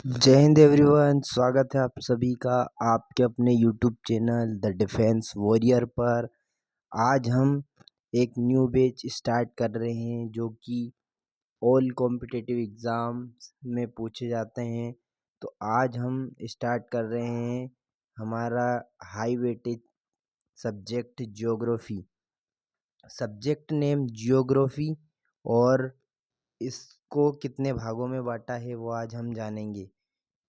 जय हिंद एवरीवन। स्वागत है आप सभी का आपके अपने YouTube channel the defence warrior पर। आज हम एक न्यू बैच स्टार्ट कर रहे हैं जो कि ऑल कॉम्पिटिटिव एग्ज़ाम्स में पूछे जाते हैं। तो आज हम स्टार्ट कर रहे हैं हमारा high weightage subject geography. Subject name geography, और इसको कितने भागों में बांटा है वो आज हम जानेंगे।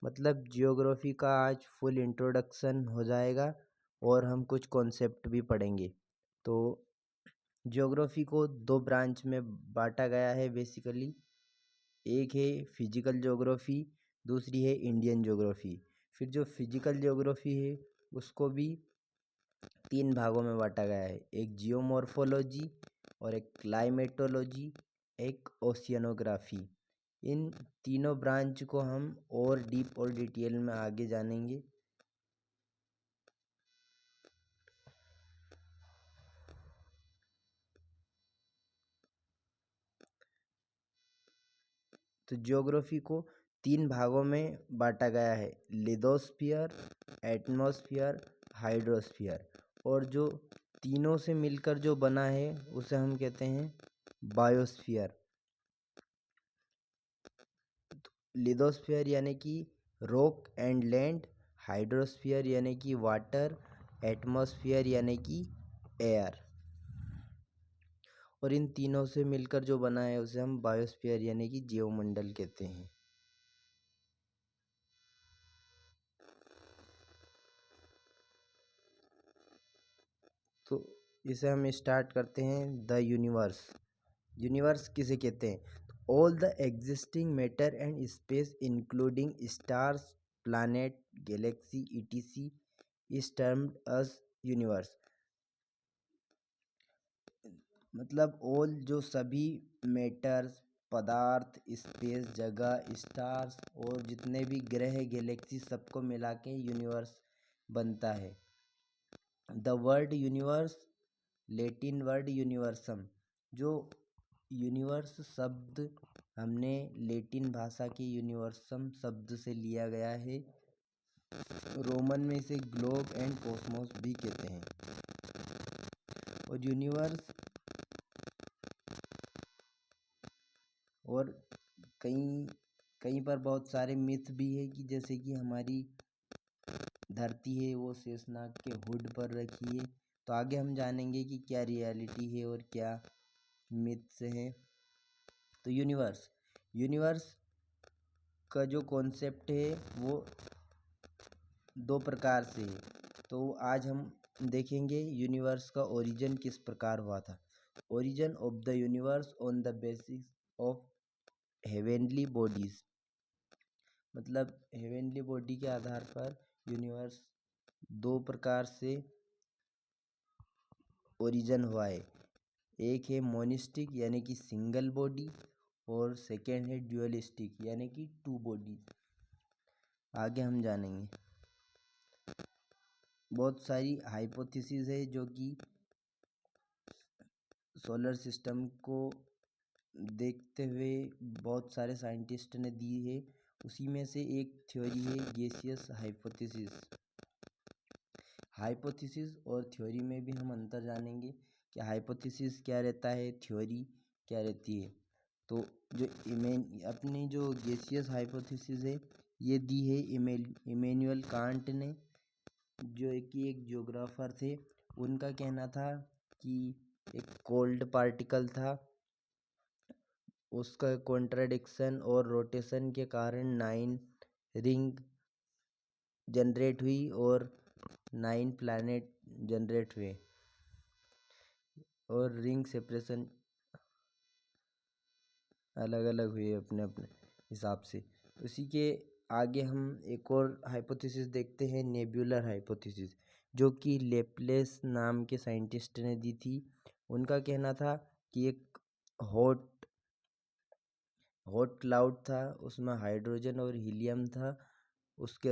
मतलब ज्योग्राफी का आज फुल इंट्रोडक्शन हो जाएगा और हम कुछ कॉन्सेप्ट भी पढ़ेंगे। तो ज्योग्राफी को दो ब्रांच में बांटा गया है बेसिकली। एक है फिजिकल ज्योग्राफी, दूसरी है इंडियन ज्योग्राफी। फिर जो फिजिकल ज्योग्राफी है उसको भी तीन भागों में बांटा गया है, एक जियोमॉर्फोलॉजी और एक क्लाइमेटोलॉजी, एक ओशियनोग्राफी। इन तीनों ब्रांच को हम और डीप और डिटेल में आगे जानेंगे। तो ज्योग्राफी को तीन भागों में बांटा गया है, लिथोस्फीयर, एटमॉस्फेयर, हाइड्रोस्फीयर। और जो तीनों से मिलकर जो बना है उसे हम कहते हैं बायोस्फीयर। लिथोस्फीयर यानी कि रॉक एंड लैंड, हाइड्रोस्फीयर यानी कि वाटर, एटमॉस्फेयर यानी कि एयर। और इन तीनों से मिलकर जो बना है उसे हम बायोस्फीयर यानी कि जीवमंडल कहते हैं। तो इसे हम स्टार्ट करते हैं। The universe. यूनिवर्स किसे कहते हैं? All the existing matter and space including stars, planet, galaxy etc is termed as universe. मतलब ऑल जो सभी मैटर्स, पदार्थ, स्पेस, जगह, स्टार्स और जितने भी ग्रह, गैलेक्सी सबको मिला के यूनिवर्स बनता है। The word universe, Latin word universum. जो यूनिवर्स शब्द हमने लैटिन भाषा के यूनिवर्सम शब्द से लिया गया है। रोमन में इसे ग्लोब एंड कॉस्मोस भी कहते हैं। और यूनिवर्स और कहीं कहीं पर बहुत सारे मिथ भी है कि जैसे कि हमारी धरती है वो शेषनाग के हुड पर रखी है। तो आगे हम जानेंगे कि क्या रियलिटी है और क्या मिथ्स है। तो यूनिवर्स का जो कॉन्सेप्ट है वो दो प्रकार से है। तो आज हम देखेंगे यूनिवर्स का ओरिजिन किस प्रकार हुआ था। Origin of the universe on the basis of heavenly bodies. मतलब हेवेनली बॉडी के आधार पर यूनिवर्स दो प्रकार से ओरिजिन हुआ है। एक है मोनिस्टिक यानी कि सिंगल बॉडी, और सेकेंड है ड्यूअलिस्टिक यानी कि टू बॉडी। आगे हम जानेंगे। बहुत सारी हाइपोथेसिस है जो कि सोलर सिस्टम को देखते हुए बहुत सारे साइंटिस्ट ने दी है। उसी में से एक थ्योरी है गैसियस हाइपोथेसिस और थ्योरी में भी हम अंतर जानेंगे कि हाइपोथेसिस क्या रहता है, थ्योरी क्या रहती है। तो जो अपनी जो गैसियस हाइपोथेसिस है ये दी है इमैनुअल कांट ने, जो कि एक जियोग्राफर थे। उनका कहना था कि एक कोल्ड पार्टिकल था, उसका कॉन्ट्राडिक्शन और रोटेशन के कारण 9 रिंग जनरेट हुई और 9 प्लैनेट जनरेट हुए और रिंग सेपरेशन अलग अलग हुए अपने अपने हिसाब से। उसी के आगे हम एक और हाइपोथेसिस देखते हैं, नेब्यूलर हाइपोथेसिस, जो कि लेप्लेस नाम के साइंटिस्ट ने दी थी। उनका कहना था कि एक हॉट क्लाउड था, उसमें हाइड्रोजन और हीलियम था। उसका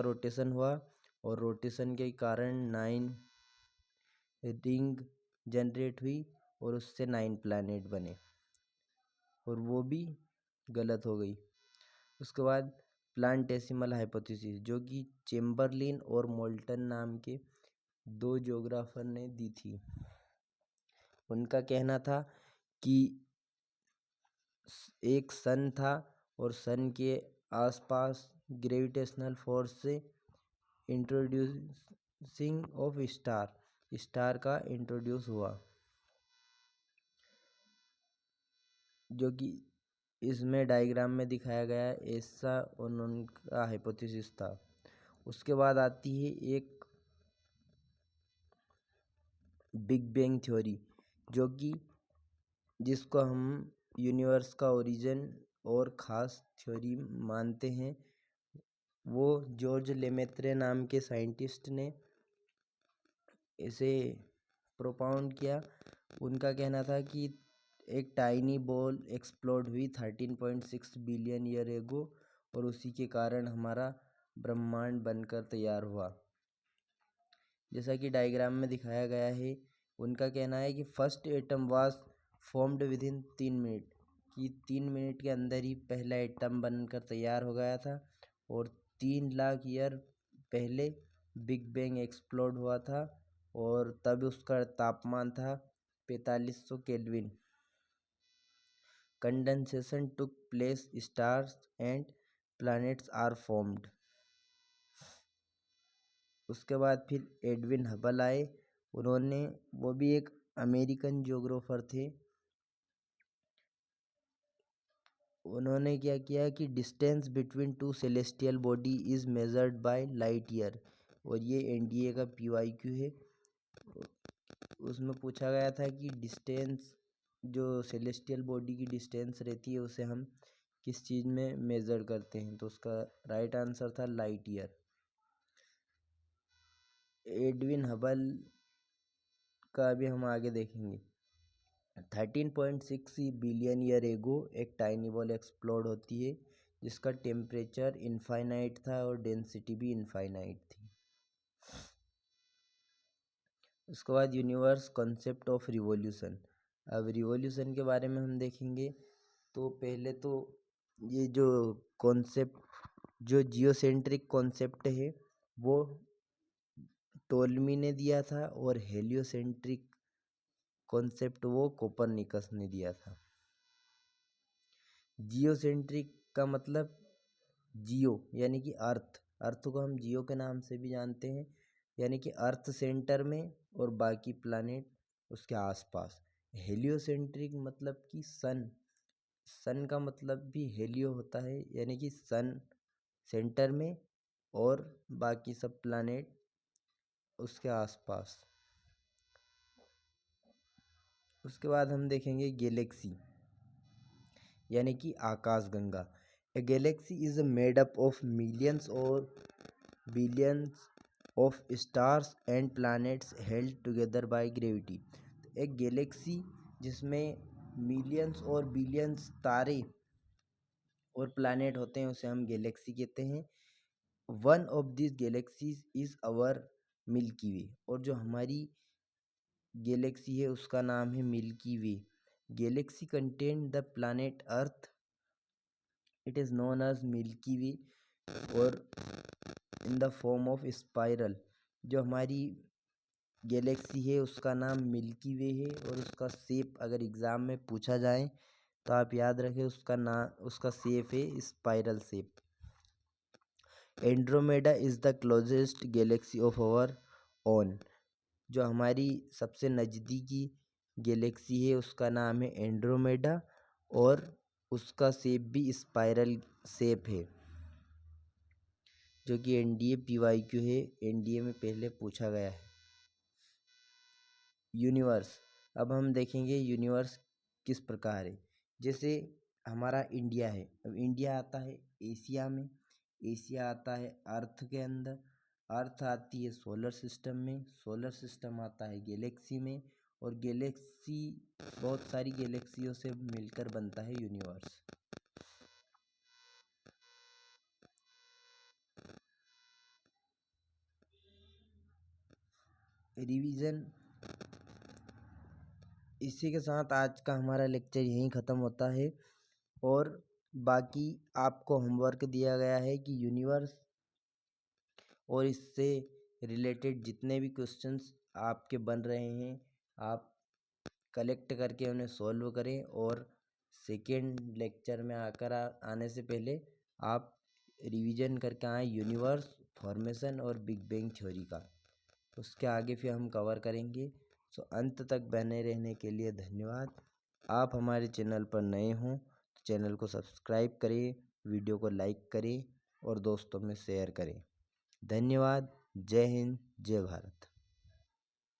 रोटेशन हुआ और रोटेशन के कारण 9 रिंग जनरेट हुई और उससे 9 प्लैनेट बने, और वो भी गलत हो गई। उसके बाद प्लांटेसिमल हाइपोथेसिस, जो कि चेम्बरलिन और मोल्टन नाम के 2 ज्योग्राफर ने दी थी। उनका कहना था कि एक सन था और सन के आसपास ग्रेविटेशनल फोर्स से इंट्रोड्यूसिंग ऑफ स्टार का इंट्रोड्यूस हुआ, जो कि इसमें डायग्राम में दिखाया गया है। ऐसा उनका हाइपोथेसिस था। उसके बाद आती है एक बिग बैंग थ्योरी, जो कि जिसको हम यूनिवर्स का ओरिजिन और ख़ास थ्योरी मानते हैं। वो जॉर्ज लेमेत्रे नाम के साइंटिस्ट ने इसे प्रोपाउंड किया। उनका कहना था कि एक टाइनी बॉल एक्सप्लोड हुई 13.6 बिलियन ईयर एगो और उसी के कारण हमारा ब्रह्मांड बनकर तैयार हुआ, जैसा कि डायग्राम में दिखाया गया है। उनका कहना है कि first atom was formed with in 3 minute, कि 3 मिनट के अंदर ही पहला एटम बनकर तैयार हो गया था और 3 लाख ईयर पहले बिग बैंग एक्सप्लोड हुआ था और तब उसका तापमान था 4500 kelvin. Condensation took place, stars and planets are formed. उसके बाद फिर एडविन हबल आए। वो भी एक अमेरिकन ज्योग्राफर थे। उन्होंने क्या किया कि distance between 2 celestial body is measured by light year, और ये एनडीए का पीवाईक्यू है। उसमें पूछा गया था कि डिस्टेंस, जो सेलेस्टियल बॉडी की डिस्टेंस रहती है, उसे हम किस चीज़ में मेज़र करते हैं, तो उसका राइट आंसर था लाइट ईयर। एडविन हबल का अभी हम आगे देखेंगे। 13.6 बिलियन ईयर एगो एक टाइनी बॉल एक्सप्लोड होती है, जिसका टेम्परेचर इनफाइनाइट था और डेंसिटी भी इनफाइनाइट थी। उसके बाद यूनिवर्स कॉन्सेप्ट ऑफ रिवॉल्यूशन। अब रिवॉल्यूशन के बारे में हम देखेंगे। तो पहले तो ये जो कॉन्सेप्ट, जो जियोसेंट्रिक कॉन्सेप्ट है, वो टोल्मी ने दिया था और हेलियोसेंट्रिक कॉन्सेप्ट वो कोपरनिकस ने दिया था। जियोसेंट्रिक का मतलब जियो यानी कि अर्थ को हम जियो के नाम से भी जानते हैं, यानी कि अर्थ सेंटर में और बाकी प्लैनेट उसके आसपास। हेलियोसेंट्रिक मतलब कि सन का मतलब भी हेलियो होता है, यानी कि सन सेंटर में और बाकी सब प्लैनेट उसके आसपास। उसके बाद हम देखेंगे गैलेक्सी यानी कि आकाशगंगा। A galaxy is made up of millions और billions of stars and planets held together by gravity. एक गैलेक्सी जिसमें मिलियंस और बिलियंस तारे और प्लैनेट होते हैं, उसे हम गैलेक्सी कहते हैं। One of this galaxies is our milky way, और जो हमारी गैलेक्सी है उसका नाम है milky way. Galaxy contain the planet earth, it is known as milky way, और in the form of spiral. जो हमारी गैलेक्सी है उसका नाम मिल्की वे है, और उसका शेप अगर एग्ज़ाम में पूछा जाए तो आप याद रखें, उसका शेप है spiral shape. Andromeda is the closest galaxy of our own. जो हमारी सबसे नज़दीकी गैलेक्सी है उसका नाम है एंड्रोमेडा, और उसका शेप भी स्पाइरल शेप है, जो कि एनडीए पीवाईक्यू है, एनडीए में पहले पूछा गया है। यूनिवर्स, अब हम देखेंगे यूनिवर्स किस प्रकार है। जैसे हमारा इंडिया है, अब इंडिया आता है एशिया में, एशिया आता है अर्थ के अंदर, अर्थ आती है सोलर सिस्टम में, सोलर सिस्टम आता है गैलेक्सी में, और गैलेक्सी बहुत सारी गैलेक्सियों से मिलकर बनता है यूनिवर्स। रिवीजन, इसी के साथ आज का हमारा लेक्चर यहीं ख़त्म होता है। और बाकी आपको होमवर्क दिया गया है कि यूनिवर्स और इससे रिलेटेड जितने भी क्वेश्चंस आपके बन रहे हैं आप कलेक्ट करके उन्हें सॉल्व करें, और सेकेंड लेक्चर में आने से पहले आप रिवीजन करके आए यूनिवर्स, फॉर्मेशन और बिग बैंग थ्योरी का। उसके आगे फिर हम कवर करेंगे। सो अंत तक बने रहने के लिए धन्यवाद। आप हमारे चैनल पर नए हों तो चैनल को सब्सक्राइब करें, वीडियो को लाइक करें और दोस्तों में शेयर करें। धन्यवाद। जय हिंद, जय भारत।